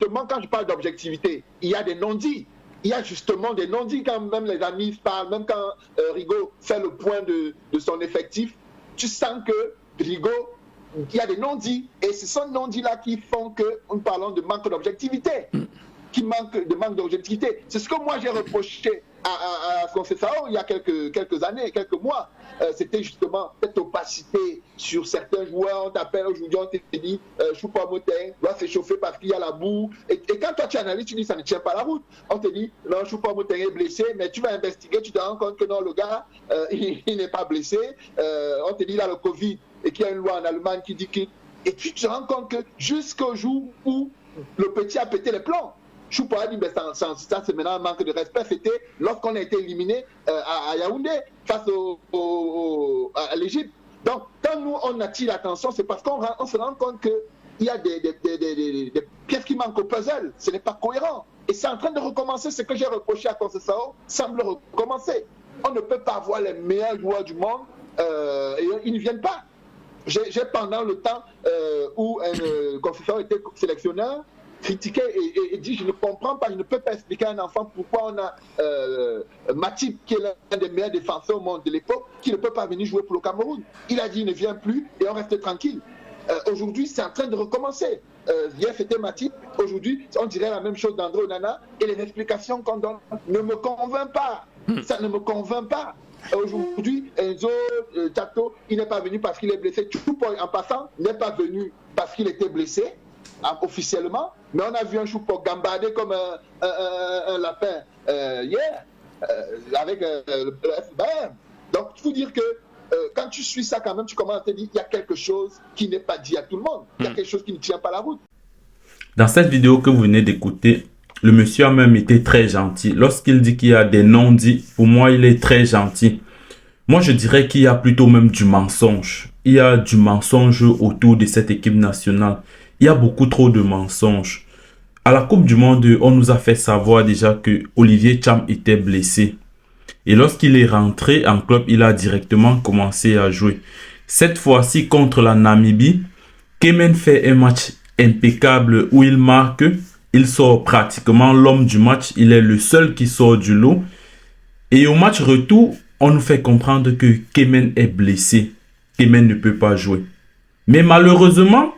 justement, quand je parle d'objectivité, il y a des non-dits. Il y a justement des non-dits quand même les amis parlent, même quand Rigaud fait le point de son effectif, tu sens que Rigaud, il y a des non-dits. Et ce sont ces non-dits-là qui font que nous parlons de manque d'objectivité. Qui manque d'objectivité. C'est ce que moi j'ai reproché à Conceição il y a quelques années, quelques mois. C'était justement cette opacité sur certains joueurs. On t'appelle aujourd'hui, on te dit Choupo-Moting doit s'échauffer parce qu'il y a la boue. Et quand toi tu analyses, tu dis ça ne tient pas la route. On te dit non, Choupo-Moting est blessé, mais tu vas investiguer, tu te rends compte que non, le gars, il n'est pas blessé. On te dit là le Covid et qu'il y a une loi en Allemagne qui dit que. Et puis tu te rends compte que jusqu'au jour où le petit a pété les plombs. Choupo a dit, mais ça c'est maintenant un manque de respect. C'était lorsqu'on a été éliminé à Yaoundé face à l'Égypte. Donc, quand nous on attire l'attention, c'est parce qu'on se rend compte qu'il y a des pièces qui manquent au puzzle. Ce n'est pas cohérent. Et c'est en train de recommencer. Ce que j'ai reproché à Conceição semble recommencer. On ne peut pas avoir les meilleurs joueurs du monde et ils ne viennent pas. J'ai pendant le temps où Conceição était sélectionneur, critiqué et dit je ne comprends pas, je ne peux pas expliquer à un enfant pourquoi on a Matip qui est l'un des meilleurs défenseurs au monde de l'époque qui ne peut pas venir jouer pour le Cameroun. Il a dit il ne vient plus et on reste tranquille. Aujourd'hui c'est en train de recommencer. Hier c'était Matip, aujourd'hui on dirait la même chose d'André Onana et les explications qu'on donne ne me convainc pas. Ça ne me convainc pas. Aujourd'hui, Enzo Tato, il n'est pas venu parce qu'il est blessé. Choupo, en passant, n'est pas venu parce qu'il était blessé. Officiellement, mais on a vu un Choupo gambader comme un lapin hier avec le FBM. Donc, il faut dire que quand tu suis ça, quand même, tu commences à te dire qu'il y a quelque chose qui n'est pas dit à tout le monde. Il y a quelque chose qui ne tient pas la route. Dans cette vidéo que vous venez d'écouter, le monsieur a même été très gentil. Lorsqu'il dit qu'il y a des non-dits, pour moi, il est très gentil. Moi, je dirais qu'il y a plutôt même du mensonge. Il y a du mensonge autour de cette équipe nationale. Il y a beaucoup trop de mensonges. À la Coupe du Monde, on nous a fait savoir déjà que Olivier Cham était blessé. Et lorsqu'il est rentré en club, il a directement commencé à jouer. Cette fois-ci, contre la Namibie, Kemen fait un match impeccable où il marque. Il sort pratiquement l'homme du match. Il est le seul qui sort du lot. Et au match retour, on nous fait comprendre que Kemen est blessé. Kemen ne peut pas jouer. Mais malheureusement,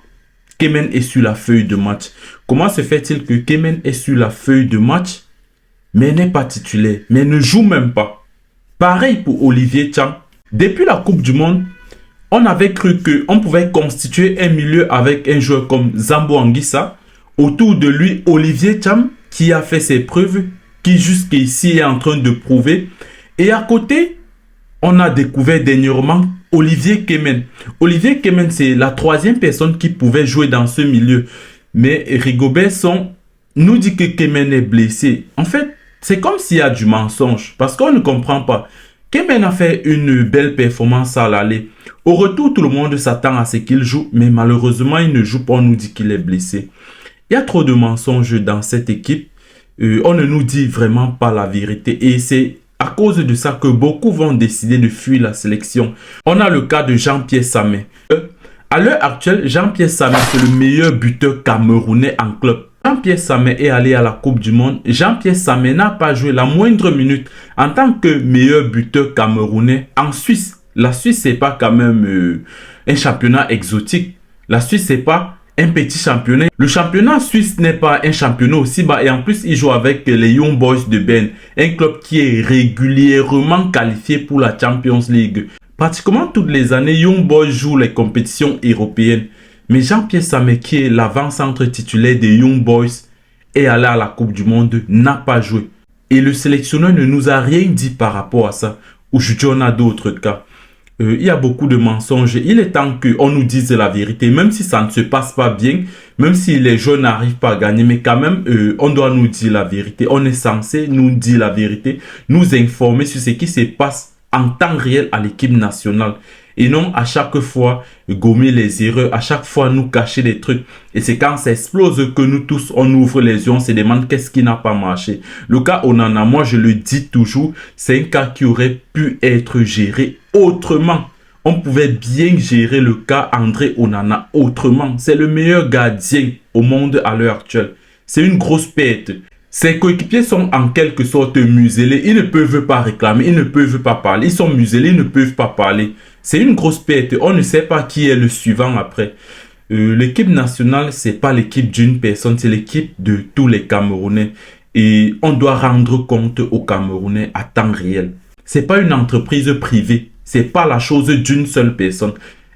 Kemen est sur la feuille de match. Comment se fait-il que Kemen est sur la feuille de match, mais n'est pas titulaire, mais ne joue même pas? Pareil pour Olivier Cham. Depuis la Coupe du Monde, on avait cru qu'on pouvait constituer un milieu avec un joueur comme Zambo Anguissa. Autour de lui, Olivier Cham, qui a fait ses preuves, qui jusqu'ici est en train de prouver. Et à côté, on a découvert dernièrement Olivier Kemen. Olivier Kemen, c'est la troisième personne qui pouvait jouer dans ce milieu. Mais Rigobert Song nous dit que Kemen est blessé. En fait, c'est comme s'il y a du mensonge. Parce qu'on ne comprend pas. Kemen a fait une belle performance à l'aller. Au retour, tout le monde s'attend à ce qu'il joue. Mais malheureusement, il ne joue pas. On nous dit qu'il est blessé. Il y a trop de mensonges dans cette équipe. On ne nous dit vraiment pas la vérité. Et c'est à cause de ça que beaucoup vont décider de fuir la sélection. On a le cas de Jean-Pierre Samé. À l'heure actuelle, Jean-Pierre Samé, c'est le meilleur buteur camerounais en club. Jean-Pierre Samé est allé à la Coupe du Monde. Jean-Pierre Samé n'a pas joué la moindre minute en tant que meilleur buteur camerounais en Suisse. La Suisse, c'est pas quand même un championnat exotique. La Suisse, c'est pas un petit championnat. Le championnat suisse n'est pas un championnat aussi bas et en plus il joue avec les Young Boys de Berne, un club qui est régulièrement qualifié pour la Champions League. Pratiquement toutes les années, Young Boys joue les compétitions européennes. Mais Jean-Pierre Samé, qui est l'avant-centre titulaire des Young Boys, est allé à la Coupe du Monde, n'a pas joué. Et le sélectionneur ne nous a rien dit par rapport à ça. Aujourd'hui, on a d'autres cas. Il y a beaucoup de mensonges. Il est temps qu'on nous dise la vérité, même si ça ne se passe pas bien, même si les jeunes n'arrivent pas à gagner, mais quand même, on doit nous dire la vérité. On est censé nous dire la vérité, nous informer sur ce qui se passe en temps réel à l'équipe nationale. Et non à chaque fois gommer les erreurs, à chaque fois nous cacher des trucs. Et c'est quand ça explose que nous tous, on ouvre les yeux, on se demande qu'est-ce qui n'a pas marché. Le cas Onana, moi je le dis toujours, c'est un cas qui aurait pu être géré autrement. On pouvait bien gérer le cas André Onana autrement. C'est le meilleur gardien au monde à l'heure actuelle. C'est une grosse perte. Ses coéquipiers sont en quelque sorte muselés. Ils ne peuvent pas réclamer, ils ne peuvent pas parler. Ils sont muselés, ils ne peuvent pas parler. C'est une grosse perte. On ne sait pas qui est le suivant après. L'équipe nationale, c'est pas l'équipe d'une personne, c'est l'équipe de tous les Camerounais. Et on doit rendre compte aux Camerounais à temps réel. C'est pas une entreprise privée. C'est pas la chose d'une seule personne.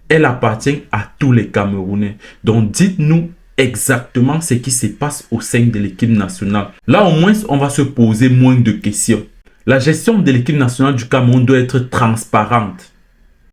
Elle appartient à tous les Camerounais. Donc dites-nous exactement ce qui se passe au sein de l'équipe nationale. Là, au moins, on va se poser moins de questions. La gestion de l'équipe nationale du Cameroun doit être transparente.